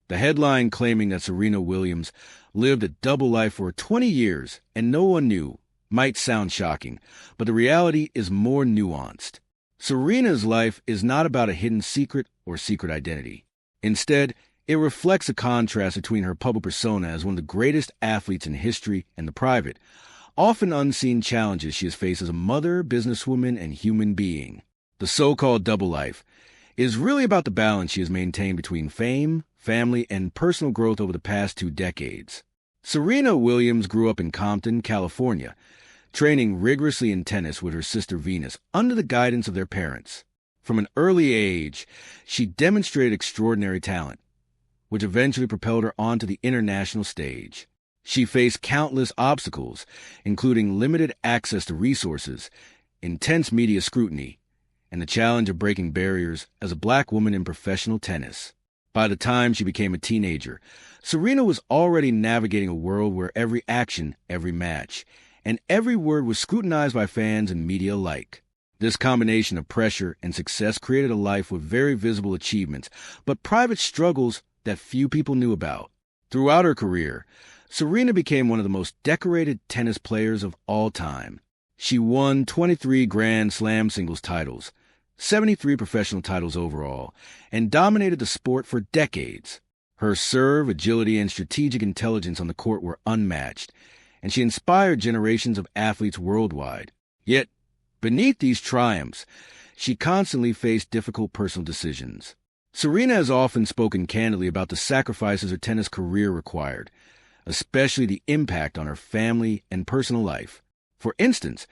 The headline claiming that Serena Williams lived a double life for 20 years and no one knew might sound shocking, but the reality is more nuanced. Serena's life is not about a hidden secret or secret identity. Instead, it reflects a contrast between her public persona as one of the greatest athletes in history and the private, often unseen challenges she has faced as a mother, businesswoman, and human being. The so-called double life is really about the balance she has maintained between fame, family, and personal growth over the past 2 decades. Serena Williams grew up in Compton, California, training rigorously in tennis with her sister Venus under the guidance of their parents. From an early age, she demonstrated extraordinary talent, which eventually propelled her onto the international stage. She faced countless obstacles, including limited access to resources, intense media scrutiny, and the challenge of breaking barriers as a black woman in professional tennis. By the time she became a teenager, Serena was already navigating a world where every action, every match, and every word was scrutinized by fans and media alike. This combination of pressure and success created a life with very visible achievements, but private struggles that few people knew about. Throughout her career, Serena became one of the most decorated tennis players of all time. She won 23 Grand Slam singles titles, 73 professional titles overall, and dominated the sport for decades. Her serve, agility, and strategic intelligence on the court were unmatched, and she inspired generations of athletes worldwide. Yet, beneath these triumphs, she constantly faced difficult personal decisions. Serena has often spoken candidly about the sacrifices her tennis career required, especially the impact on her family and personal life. For instance,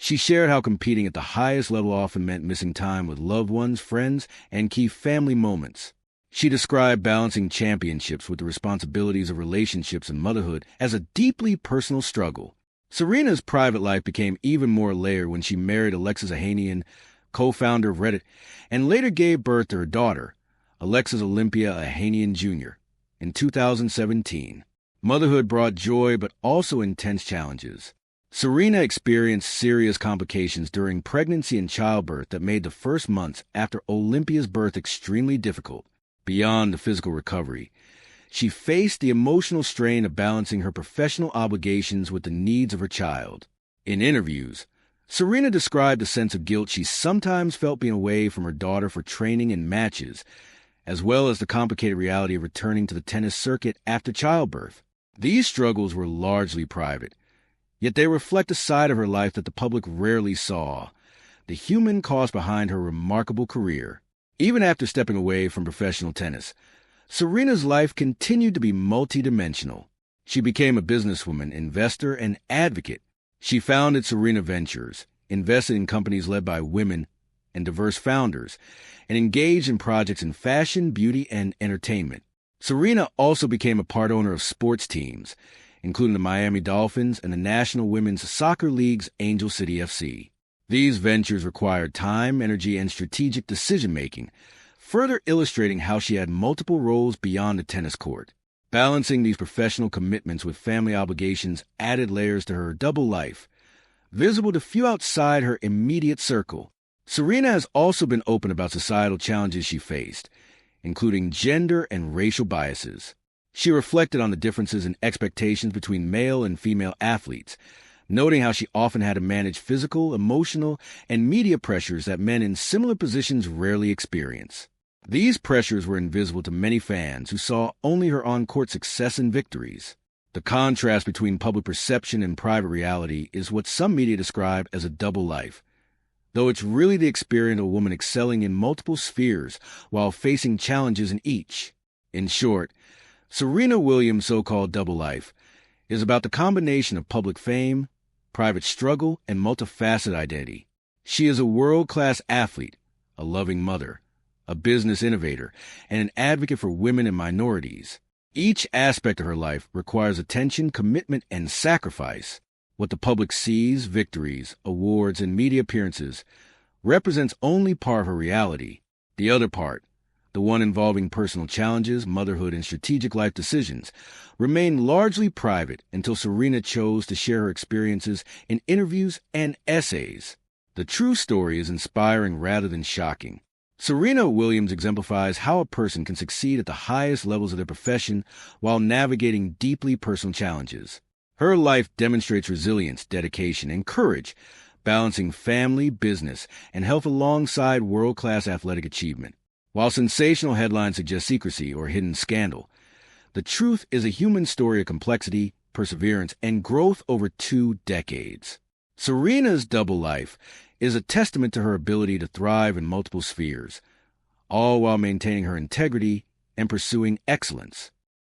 she shared how competing at the highest level often meant missing time with loved ones, friends, and key family moments. She described balancing championships with the responsibilities of relationships and motherhood as a deeply personal struggle. Serena's private life became even more layered when she married Alexis Ohanian, co-founder of Reddit, and later gave birth to her daughter, Alexis Olympia Ohanian Jr., in 2017. Motherhood brought joy but also intense challenges. Serena experienced serious complications during pregnancy and childbirth that made the first months after Olympia's birth extremely difficult. Beyond the physical recovery, she faced the emotional strain of balancing her professional obligations with the needs of her child. In interviews, Serena described the sense of guilt she sometimes felt being away from her daughter for training and matches, as well as the complicated reality of returning to the tennis circuit after childbirth. These struggles were largely private, yet they reflect a side of her life that the public rarely saw, the human cost behind her remarkable career. Even after stepping away from professional tennis, Serena's life continued to be multidimensional. She became a businesswoman, investor, and advocate. She founded Serena Ventures, invested in companies led by women and diverse founders, and engaged in projects in fashion, beauty, and entertainment. Serena also became a part owner of sports teams, including the Miami Dolphins and the National Women's Soccer League's Angel City FC. These ventures required time, energy, and strategic decision-making, further illustrating how she had multiple roles beyond the tennis court. Balancing these professional commitments with family obligations added layers to her double life, visible to few outside her immediate circle. Serena has also been open about societal challenges she faced, including gender and racial biases. She reflected on the differences in expectations between male and female athletes, noting how she often had to manage physical, emotional, and media pressures that men in similar positions rarely experience. These pressures were invisible to many fans who saw only her on-court success and victories. The contrast between public perception and private reality is what some media describe as a double life, though it's really the experience of a woman excelling in multiple spheres while facing challenges in each. In short, Serena Williams' so-called double life is about the combination of public fame, private struggle, and multifaceted identity. She is a world-class athlete, a loving mother, a business innovator, and an advocate for women and minorities. Each aspect of her life requires attention, commitment, and sacrifice. What the public sees, victories, awards, and media appearances, represents only part of her reality. The other part, the one involving personal challenges, motherhood, and strategic life decisions, remained largely private until Serena chose to share her experiences in interviews and essays. The true story is inspiring rather than shocking. Serena Williams exemplifies how a person can succeed at the highest levels of their profession while navigating deeply personal challenges. Her life demonstrates resilience, dedication, and courage, balancing family, business, and health alongside world-class athletic achievement. While sensational headlines suggest secrecy or hidden scandal, the truth is a human story of complexity, perseverance, and growth over 2 decades. Serena's double life is a testament to her ability to thrive in multiple spheres, all while maintaining her integrity and pursuing excellence.